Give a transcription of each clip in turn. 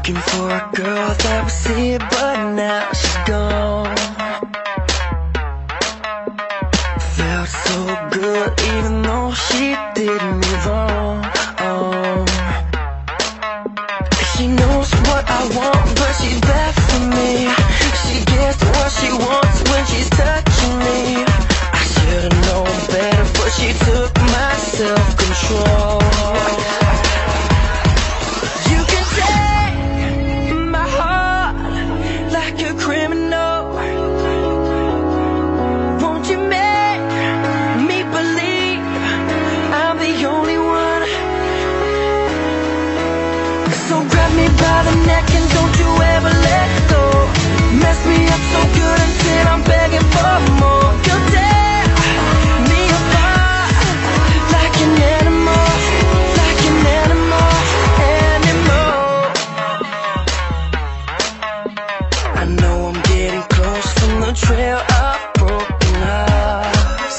Looking for a girl that was here, but now she's gone. Felt so good even though she did me wrong. She knows what I want, but she's bad for me. She gets what she wants when she's touching me. I should've known better, but she took my self-control. You can take my heart like a criminal. Won't you make me believe I'm the only one? So grab me by the neck and don't you ever let go. Mess me up so good until I'm begging for more. You tear me apart like an animal, like an animal, animal. I know I'm getting close from the trail of broken hearts.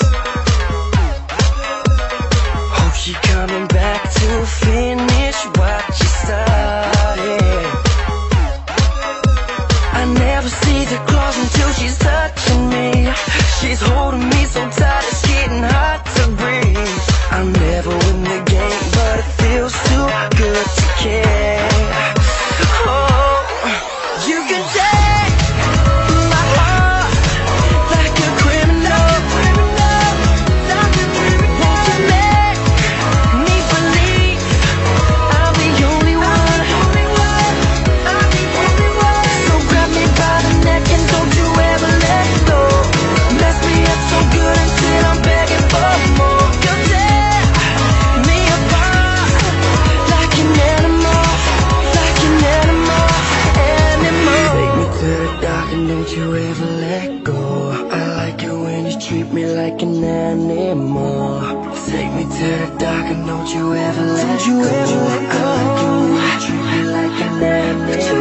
Hope she coming back to finish what she started. I never see the claws until she's touching me. She's holding me so tight it's getting hard to breathe. I'll never win the game, but it feels too good to care. Oh, you can take my heart like a criminal. Won't you make me believe I'm the only one? So grab me by the neck and don't you ever let go. Mess me up so good until I'm begging for more. You tear me apart like an animal, like an animal, animal. Take me to the dark and don't you ever let go. I like it when you treat me like an animal. Take me to the dark and don't you ever let go. I like it when you treat me like an animal.